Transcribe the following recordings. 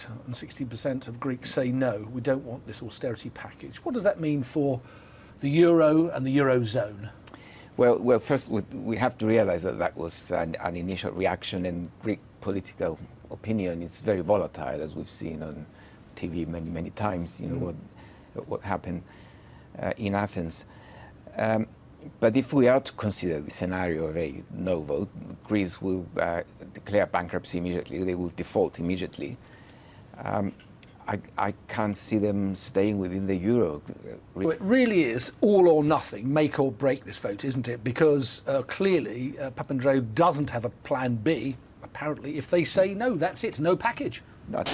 Brexit, and 60% of Greeks say no, we don't want this austerity package. What does that mean for the euro and the eurozone? Well, first we have to realize that that was an initial reaction, and Greek political opinion is very volatile, as we've seen on TV many times. You know what happened in Athens. But if we are to consider the scenario of a no vote, Greece will declare bankruptcy immediately. They will default immediately. I can't see them staying within the euro. Well, it really is all or nothing, make or break this vote, isn't it? Because clearly Papandreou doesn't have a plan B. Apparently, if they say no, that's it, no package.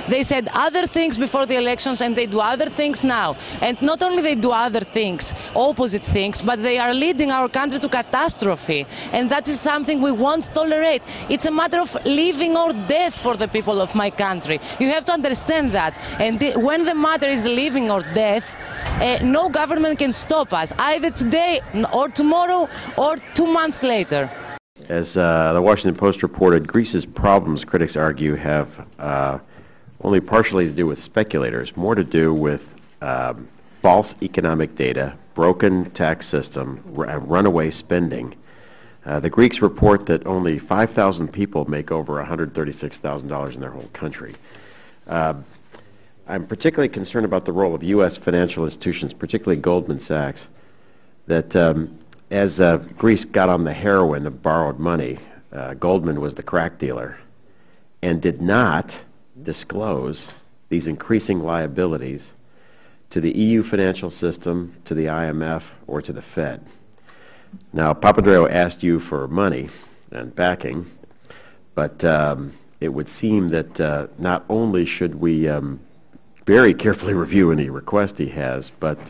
They said other things before the elections and they do other things now. And not only they do other things, opposite things, but they are leading our country to catastrophe. And that is something we won't tolerate. It's a matter of living or death for the people of my country. You have to understand that. And when the matter is living or death, no government can stop us, either today or tomorrow or 2 months later. As the Washington Post reported, Greece's problems, critics argue, have only partially to do with speculators, more to do with false economic data, broken tax system, runaway spending. The Greeks report that only 5,000 people make over $136,000 in their whole country. I'm particularly concerned about the role of U.S. financial institutions, particularly Goldman Sachs, that as Greece got on the heroin of borrowed money, Goldman was the crack dealer and did not disclose these increasing liabilities to the EU financial system, to the IMF, or to the Fed. Now, Papandreou asked you for money and backing, but it would seem that not only should we very carefully review any request he has, but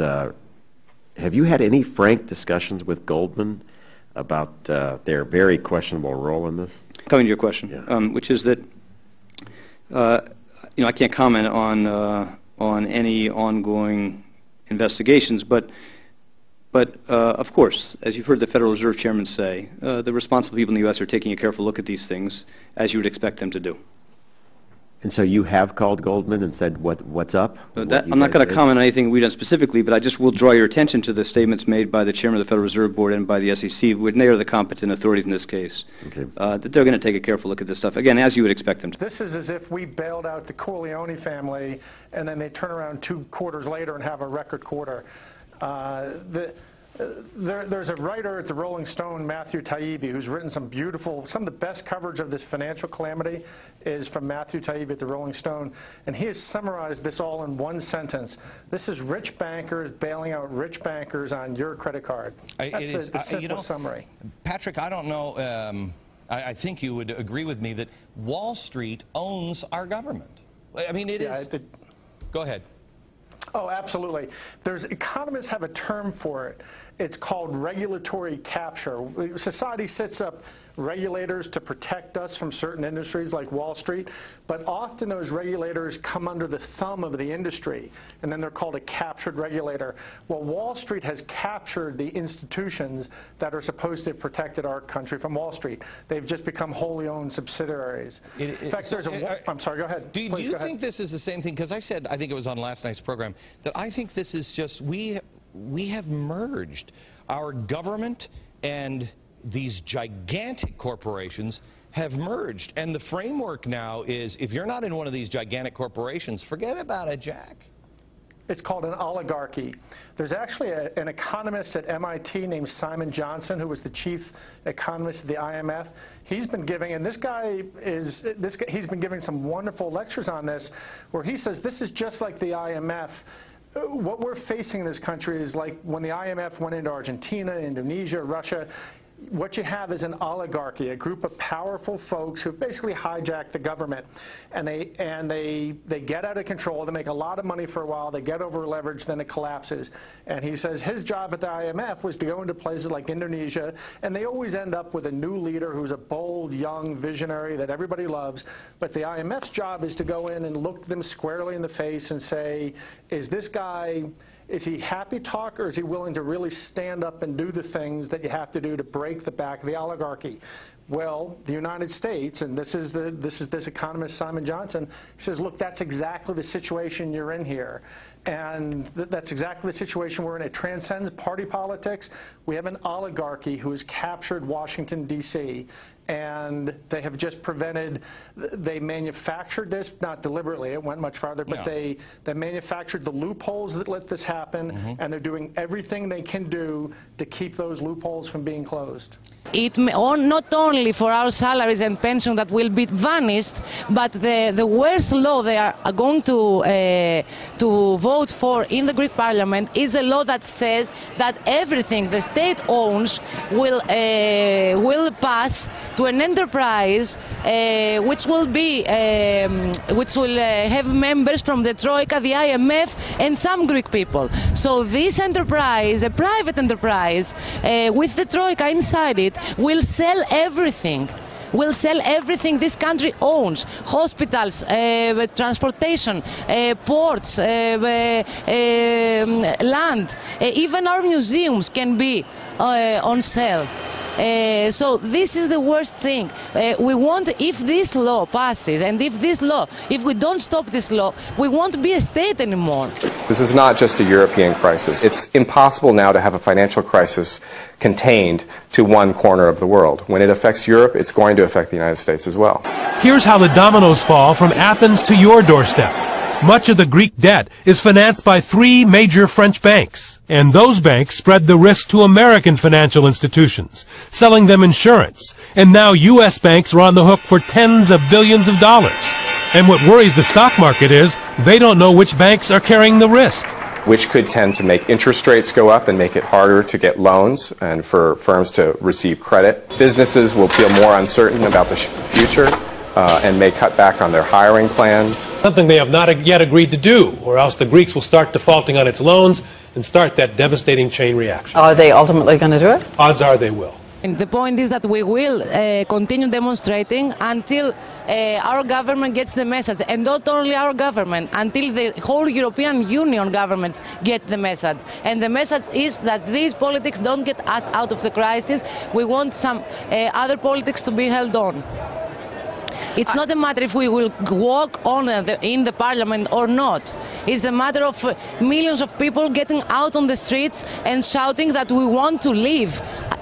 have you had any frank discussions with Goldman about their very questionable role in this? Coming to your question, yeah. Which is that I can't comment on any ongoing investigations, but of course, as you've heard the Federal Reserve Chairman say, the responsible people in the U.S. are taking a careful look at these things, as you would expect them to do. And so you have called Goldman and said, what's up? I'm not going to comment on anything we've done specifically, but I just will draw your attention to the statements made by the Chairman of the Federal Reserve Board and by the SEC, when they are the competent authorities in this case, okay, that they're going to take a careful look at this stuff, again, as you would expect them to. This is as if we bailed out the Corleone family, and then they turn around 2 quarters later and have a record quarter. There's a writer at the Rolling Stone, Matthew Taibbi, who's written some of the best coverage of this financial calamity is from Matthew Taibbi at the Rolling Stone, and he has summarized this all in one sentence. This is rich bankers bailing out rich bankers on your credit card. That's the simple summary. Patrick, I don't know, I think you would agree with me that Wall Street owns our government. I mean, it is. Go ahead. Oh, absolutely. Economists have a term for it. It's called regulatory capture. Society sets up regulators to protect us from certain industries like Wall Street, but often those regulators come under the thumb of the industry, and then they're called a captured regulator. Well, Wall Street has captured the institutions that are supposed to have protected our country from Wall Street. They've just become wholly owned subsidiaries. In fact, I'm sorry, go ahead. Do you think this is the same thing? Because I said, I think it was on last night's program, that I think this is just, we have merged our government and these gigantic corporations have merged. And the framework now is, if you're not in one of these gigantic corporations, forget about it, Jack. It's called an oligarchy. There's actually an economist at MIT named Simon Johnson, who was the chief economist of the IMF. He's been giving, and he's been giving some wonderful lectures on this, where he says this is just like the IMF. What we're facing in this country is like when the IMF went into Argentina, Indonesia, Russia. What you have is an oligarchy, a group of powerful folks who basically hijacked the government, and they get out of control. They make a lot of money for a while. They get over leveraged, then it collapses. And he says his job at the IMF was to go into places like Indonesia, and they always end up with a new leader who's a bold, young visionary that everybody loves. But the IMF's job is to go in and look them squarely in the face and say, is this guy, is he happy talk, or is he willing to really stand up and do the things that you have to do to break the back of the oligarchy? Well, the United States, and this is this economist Simon Johnson, he says, look, that's exactly the situation you're in here. And that's exactly the situation we're in. It transcends party politics. We have an oligarchy who has captured Washington, D.C., and they have just prevented, they manufactured this, not deliberately, it went much farther, but they manufactured the loopholes that let this happen, and they're doing everything they can do to keep those loopholes from being closed. It not only for our salaries and pension that will be vanished, but the worst law they are going to vote for in the Greek Parliament is a law that says that everything the state owns will pass to an enterprise which will have members from the Troika, the IMF, and some Greek people. So this enterprise, a private enterprise with the Troika inside it, will sell everything. Will sell everything this country owns: hospitals, transportation, ports, land. Even our museums can be on sale. So this is the worst thing. We want, if this law passes, and if we don't stop this law, we won't be a state anymore. This is not just a European crisis. It's impossible now to have a financial crisis contained to one corner of the world. When it affects Europe, it's going to affect the United States as well. Here's how the dominoes fall from Athens to your doorstep. Much of the Greek debt is financed by 3 major French banks, and those banks spread the risk to American financial institutions, selling them insurance, and now U.S. banks are on the hook for tens of billions of dollars. And what worries the stock market is they don't know which banks are carrying the risk. Which could tend to make interest rates go up and make it harder to get loans and for firms to receive credit. Businesses will feel more uncertain about the future. And may cut back on their hiring plans. Something they have not yet agreed to do, or else the Greeks will start defaulting on its loans and start that devastating chain reaction. Are they ultimately going to do it? Odds are they will. And the point is that we will continue demonstrating until our government gets the message, and not only our government, until the whole European Union governments get the message. And the message is that these politics don't get us out of the crisis. We want some other politics to be held on. It's not a matter if we will walk on in the parliament or not. It's a matter of millions of people getting out on the streets and shouting that we want to live.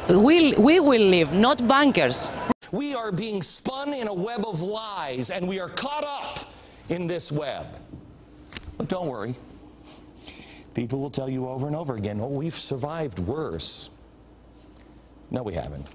We will live, not bankers. We are being spun in a web of lies, and we are caught up in this web. But don't worry. People will tell you over and over again, oh, we've survived worse. No, we haven't.